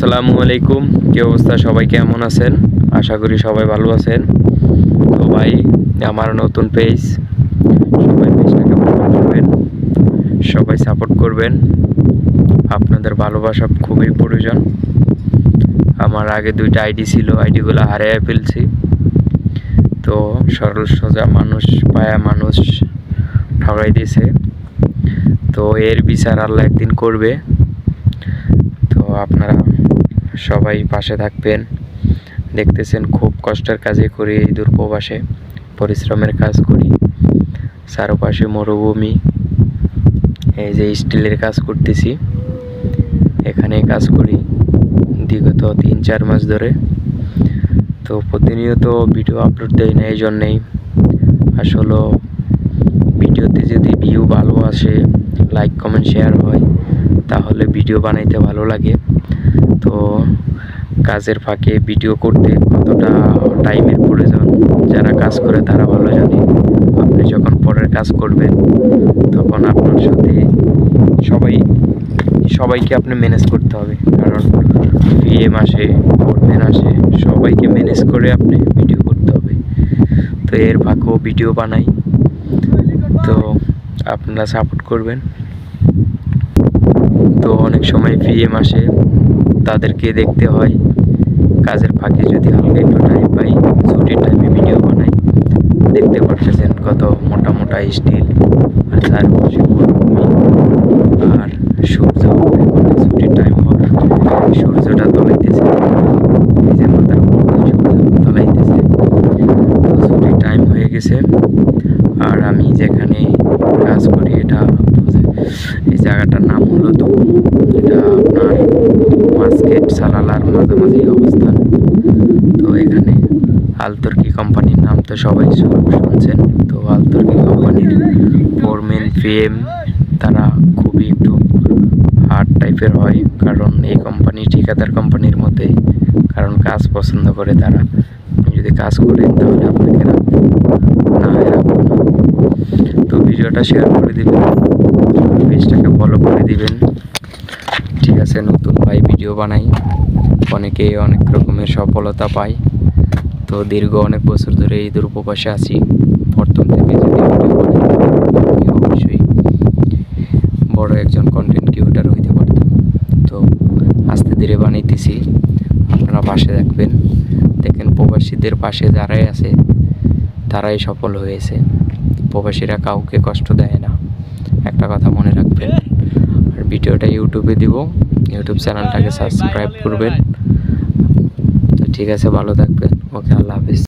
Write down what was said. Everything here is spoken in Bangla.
আসসালামু আলাইকুম। কি অবস্থা, সবাই কেমন আছেন? আশা করি সবাই ভালো আছেন। তো ভাই, আমার নতুন পেজ, সবাই পেজটাকে ফলো করবেন, সবাই সাপোর্ট করবেন। আপনাদের ভালোবাসা খুবই প্রয়োজন। আমার আগে 2টা আইডি ছিল, আইডিগুলো হারিয়ে ফেলছি। তো সরল সোজা মানুষ পায়া মানুষ ঠকাই দিয়েছে। তো এর বিচার আল্লাহ একদিন করবে। তো আপনারা সবাই পাশে থাকবেন। দেখতেছেন খুব কষ্টের কাজে করি, এই দূরপ্রবাসে পরিশ্রমের কাজ করি। চারপাশে মরুভূমি, এই যে স্টিলের কাজ করতেছি, এখানে কাজ করি বিগত 3-4 মাস ধরে। তো প্রতিনিয়ত ভিডিও আপলোড দেই না, এই জন্যেই। আসলে ভিডিওতে যদি ভিউ ভালো আসে, লাইক কমেন্ট শেয়ার হয়, তাহলে ভিডিও বানাইতে ভালো লাগে। তো কাজের ফাঁকে ভিডিও করতে কতটা টাইমের প্রয়োজন যারা কাজ করে তারা ভালো জানে। আপনি যখন পরের কাজ করবেন তখন আপনার সাথে সবাইকে আপনি ম্যানেজ করতে হবে, কারণ পিএম আসে, ফোরম্যান আসে, সবাইকে ম্যানেজ করে আপনি ভিডিও করতে হবে। তো এর ফাঁকেও ভিডিও বানাই, তো আপনারা সাপোর্ট করবেন। তো অনেক সময় পিএম আসে, তাদেরকে দেখতে হয়। কাজের ফাঁকে যদি হালকা একটু টাইম পাই, ছুটির টাইমে ভিডিও বানাই। দেখতে পারতেছেন কত মোটা মোটা স্টিল, আর চারপাশে মরুভূমি, আর সূর্য। ছুটির টাইম হওয়ার সূর্যটা তোলাইতেছে, এই যে মাথার উপর সূর্য তোলাইতেছে। তো ছুটির টাইম হয়ে গেছে, আর আমি যেখানে কাজ করি এটা এই জায়গাটার নাম হলো দুবুম। এটা আপনার মাস্কেট সালালার মাঝামাঝি অবস্থান। তো এখানে আলতর্কি কোম্পানির নাম তো সবাই শুনছেন। তো আলতর্কি কোম্পানির ফোরম্যান পিএম তারা খুবই একটু হার্ড টাইপের হয়, কারণ এই কোম্পানি ঠিকাদার কোম্পানির মধ্যে, কারণ কাজ পছন্দ করে তারা। আপনি যদি কাজ করেন তাহলে আপনাকে রাখবো, না হয় রাখবো না। তো ভিডিওটা শেয়ার করে দিবেন, পেজটাকে ফলো করে দিবেন। ঠিক আছে, নতুন ভাই ভিডিও বানাই, অনেকে অনেক রকমের সফলতা পায়। তো দীর্ঘ অনেক বছর ধরে এই দূরপ্রবাসে আছি। প্রথম থেকে যদি ভিডিও বানাই, আমি অবশ্যই বড় একজন কন্টেন্ট ক্রিয়েটর হইতে পারতাম। তো আস্তে ধীরে বানাইতেছি, আপনারা পাশে থাকবেন। দেখেন প্রবাসীদের পাশে যারাই আছে তারাই সফল হয়েছে। প্রবাসীরা কাউকে কষ্ট দেয় না, একটা কথা মনে রাখবেন। আর ভিডিওটা ইউটিউবে দিব, ইউটিউব চ্যানেলটাকে সাবস্ক্রাইব করবেন। তো ঠিক আছে, ভালো থাকবেন। ওকে, আল্লাহ হাফিজ।